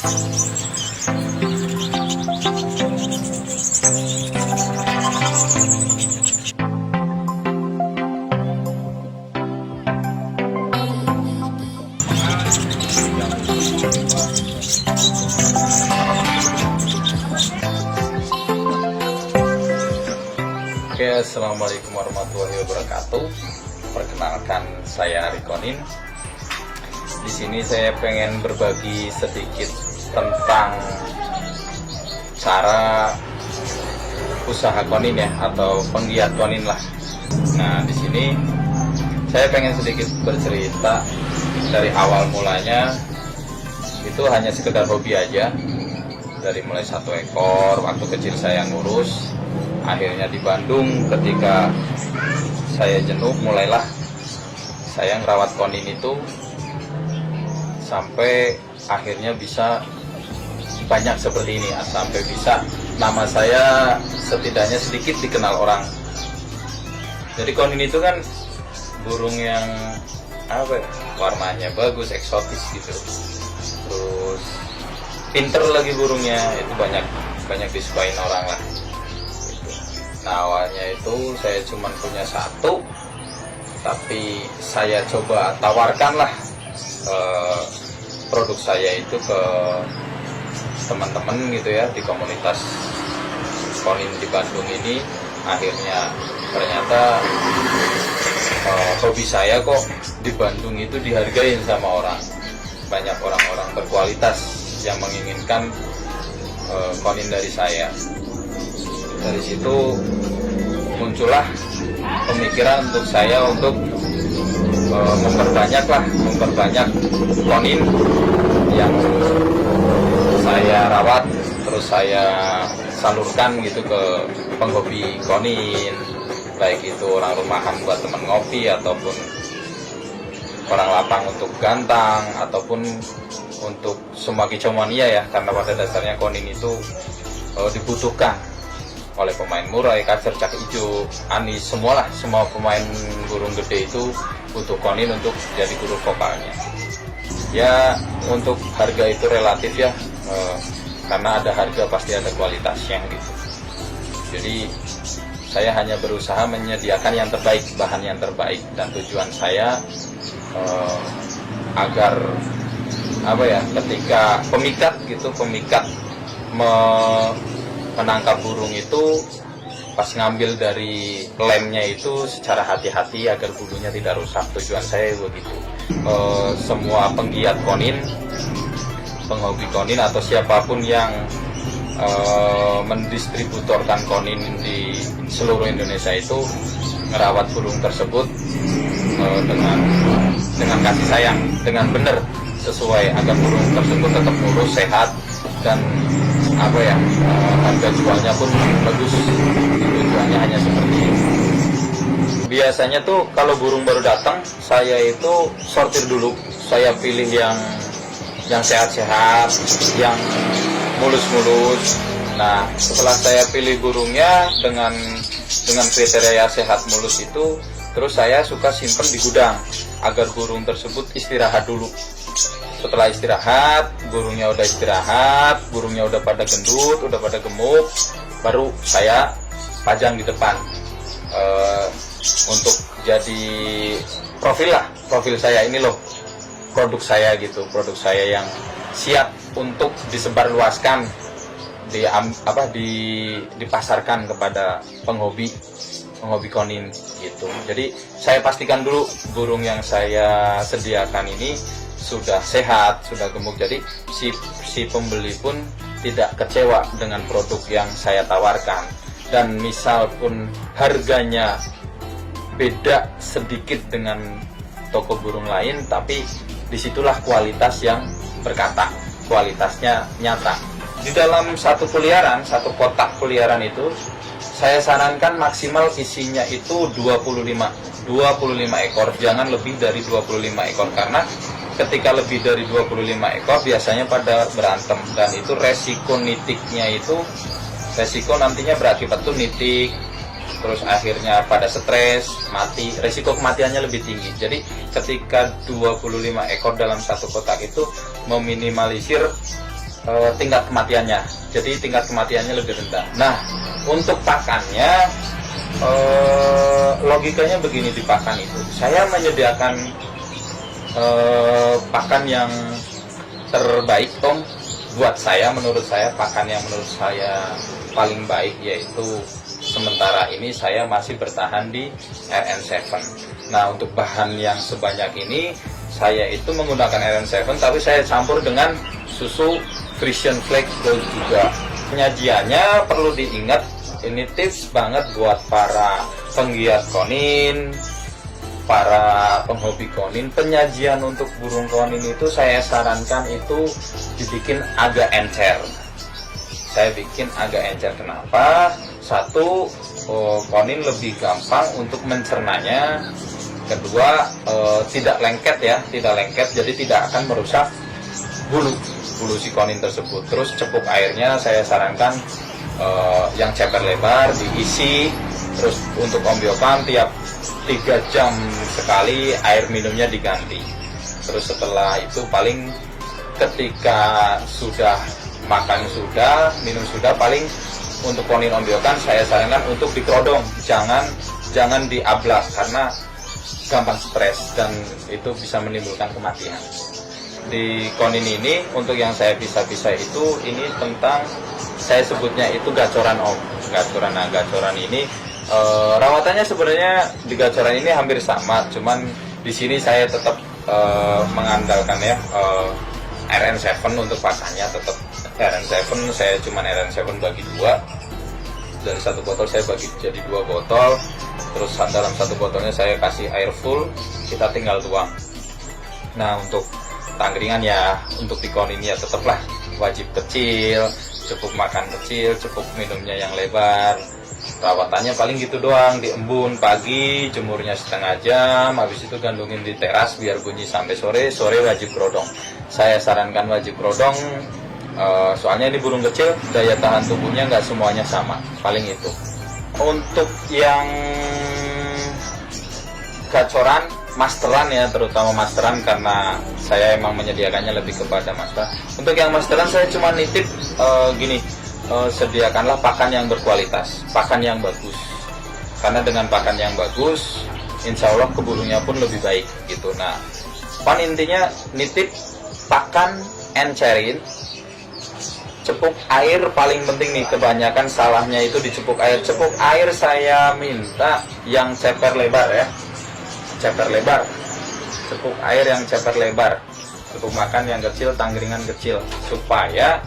Oke, assalamualaikum warahmatullahi wabarakatuh. Perkenalkan, saya Ari Konin. Di sini saya pengen berbagi sedikit tentang cara usaha konin ya, atau penggiat konin lah. Nah, di sini saya pengen sedikit bercerita dari awal mulanya. Itu hanya sekedar hobi aja. Dari mulai 1 ekor, waktu kecil saya ngurus. Akhirnya di Bandung, ketika saya jenuh, mulailah saya ngerawat konin itu sampai akhirnya bisa banyak seperti ini ya. Sampai bisa nama saya setidaknya sedikit dikenal orang. Jadi konin itu kan burung yang warnanya bagus, eksotis gitu. Terus pinter lagi burungnya, itu banyak disukain orang lah. Nah, awalnya itu saya cuma punya 1, tapi saya coba tawarkanlah produk saya itu ke teman-teman gitu ya, di komunitas konin di Bandung ini. Akhirnya ternyata hobi saya kok di Bandung itu dihargain sama orang. Banyak orang-orang berkualitas yang menginginkan konin dari saya. Dari situ muncullah pemikiran untuk saya untuk memperbanyak konin yang saya rawat, terus saya salurkan gitu ke penghobi konin, baik itu orang rumahan buat teman ngopi, ataupun orang lapang untuk gantang, ataupun untuk semua kicauania ya, karena pada dasarnya konin itu dibutuhkan oleh pemain murai, kacer, cak ijo, anis, semua pemain burung gede itu butuh konin untuk jadi guru vokalnya. Ya, untuk harga itu relatif ya, karena ada harga pasti ada kualitasnya gitu. Jadi saya hanya berusaha menyediakan yang terbaik, bahan yang terbaik, dan tujuan saya agar ketika pemikat menangkap burung itu, pas ngambil dari lemnya itu secara hati-hati agar bulunya tidak rusak. Tujuan saya begitu. Semua penggiat konin, penghobi konin, atau siapapun yang mendistributorkan konin di seluruh Indonesia itu merawat burung tersebut dengan kasih sayang, dengan benar, sesuai, agar burung tersebut tetap mulus, sehat, dan harga jualnya pun bagus. Tujuannya hanya seperti itu. Biasanya tuh kalau burung baru datang, saya itu sortir dulu. Saya pilih yang sehat-sehat, yang mulus-mulus. Nah, setelah saya pilih burungnya dengan kriteria sehat, mulus itu, terus saya suka simpen di gudang agar burung tersebut istirahat dulu. Setelah istirahat, burungnya udah pada gendut, udah pada gemuk, baru saya pajang di depan untuk jadi profil saya ini loh, produk saya yang siap untuk disebarluaskan, dipasarkan kepada penghobi konin gitu. Jadi saya pastikan dulu burung yang saya sediakan ini sudah sehat, sudah gemuk, jadi si pembeli pun tidak kecewa dengan produk yang saya tawarkan. Dan misal pun harganya beda sedikit dengan toko burung lain, tapi disitulah kualitas yang berkata, kualitasnya nyata. Di dalam satu kotak peliharaan itu, saya sarankan maksimal isinya itu 25 ekor, jangan lebih dari 25 ekor, karena ketika lebih dari 25 ekor biasanya pada berantem, dan itu resiko nantinya berakibat tuh nitik, terus akhirnya pada stres, mati, resiko kematiannya lebih tinggi. Jadi ketika 25 ekor dalam satu kotak itu meminimalisir tingkat kematiannya. Jadi tingkat kematiannya lebih rendah. Nah, untuk pakannya logikanya begini, di pakan itu saya menyediakan pakan yang terbaik buat saya. Menurut saya pakan yang menurut saya paling baik yaitu sementara ini saya masih bertahan di RN7. Nah, untuk bahan yang sebanyak ini saya itu menggunakan RN7 tapi saya campur dengan susu Frisian Flake Gold juga. Penyajiannya perlu diingat, ini tips banget buat para penggiat konin, para penghobi konin. Penyajian untuk burung konin itu saya sarankan itu dibikin agak encer. Saya bikin agak encer, kenapa? Satu, konin lebih gampang untuk mencernanya. Kedua, tidak lengket ya, tidak lengket, jadi tidak akan merusak bulu si konin tersebut. Terus cepuk airnya saya sarankan yang ceper lebar diisi. Terus untuk ombyokan tiap 3 jam sekali air minumnya diganti. Terus setelah itu paling ketika sudah makan sudah, minum sudah, paling untuk konin ombyokan saya sarankan untuk dikerodong, jangan diablak karena gampang stres dan itu bisa menimbulkan kematian. Di konin ini untuk yang saya pisah-pisah itu ini tentang, saya sebutnya itu gacoran gacoran. Nah, gacoran ini rawatannya sebenarnya di gacoran ini hampir sama, cuman di sini saya tetap mengandalkan ya RN7 untuk pakannya, tetap RN7. Saya cuman RN7 bagi 2, dari satu botol saya bagi jadi 2 botol. Terus dalam satu botolnya saya kasih air full, kita tinggal tuang. Nah, untuk tangkringan ya, untuk di konin ya tetaplah wajib kecil, cukup makan kecil, cukup minumnya yang lebar. Rawatannya paling gitu doang, diembun pagi, jemurnya setengah jam, habis itu gandungin di teras biar bunyi sampai sore. Sore wajib kerodong. Saya sarankan wajib kerodong, soalnya ini burung kecil, daya tahan tubuhnya nggak semuanya sama, paling itu. Untuk yang gacoran, masteran ya, terutama masteran karena saya emang menyediakannya lebih kepada masteran. Untuk yang masteran saya cuma nitip gini, sediakanlah pakan yang berkualitas, pakan yang bagus. Karena dengan pakan yang bagus, insya Allah keburungnya pun lebih baik gitu. Nah, intinya nitip pakan encerin, cepuk air paling penting nih, kebanyakan salahnya itu di cepuk air. Cepuk air saya minta yang ceper lebar ya, ceper lebar, cepuk air yang ceper lebar, cepuk makan yang kecil, tangkringan kecil, supaya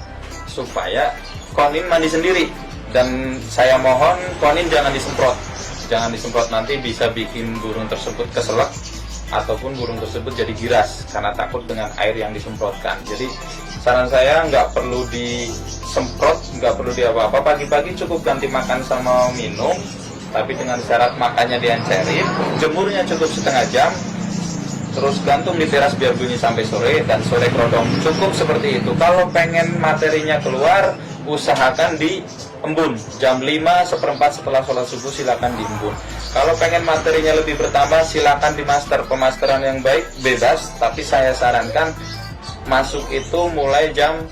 konin mandi sendiri. Dan saya mohon konin jangan disemprot, nanti bisa bikin burung tersebut keselak ataupun burung tersebut jadi giras karena takut dengan air yang disemprotkan. Jadi saran saya nggak perlu disemprot, nggak perlu apa-apa. Pagi-pagi cukup ganti makan sama minum, tapi dengan syarat makannya diencerin, jemurnya cukup setengah jam, terus gantung di teras biar bunyi sampai sore, dan sore kerodong. Cukup seperti itu. Kalau pengen materinya keluar, usahakan diembun jam 5:15 setelah sholat subuh, silakan diembun. Kalau pengen materinya lebih bertambah, silakan dimaster. Pemasteran yang baik bebas, tapi saya sarankan masuk itu mulai jam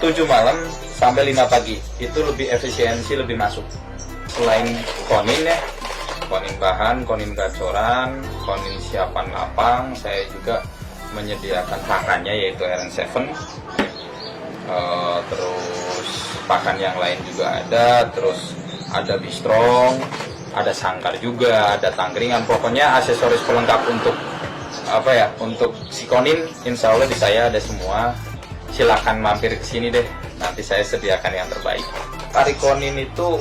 7 malam sampai 5 pagi. Itu lebih efisiensi, lebih masuk. Selain konin ya, konin bahan, konin gacoran, konin siapan lapang, saya juga menyediakan pakannya yaitu RN7. Terus pakan yang lain juga ada, terus ada bistrong, ada sangkar juga, ada tangkringan. Pokoknya aksesoris pelengkap untuk untuk si konin, insya Allah di saya ada semua. Silakan mampir ke sini deh, nanti saya sediakan yang terbaik. Ari konin itu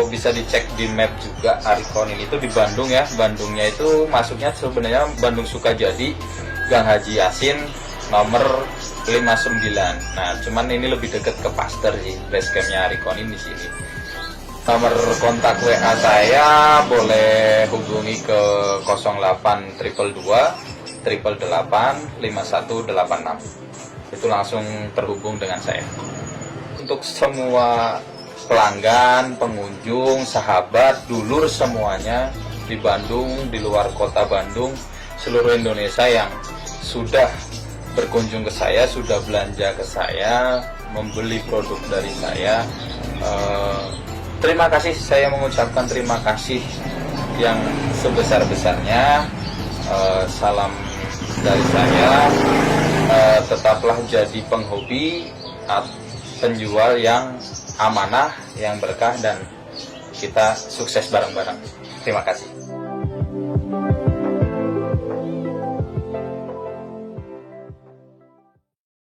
bisa dicek di map juga. Ari konin itu di Bandung ya, Bandungnya itu masuknya sebenarnya Bandung Sukajadi, Gang Haji Yasin, nomor 59. Nah, cuman ini lebih dekat ke Pasteur sih, base campnya Ari konin di sini. Nomor kontak WA saya boleh hubungi ke 08 222 888 5186. Itu langsung terhubung dengan saya. Untuk semua pelanggan, pengunjung, sahabat, dulur semuanya di Bandung, di luar kota Bandung, seluruh Indonesia yang sudah berkunjung ke saya, sudah belanja ke saya, membeli produk dari saya. Terima kasih, saya mengucapkan terima kasih yang sebesar-besarnya. Salam dari saya. Tetaplah jadi penghobi, penjual yang amanah, yang berkah, dan kita sukses bareng-bareng. Terima kasih.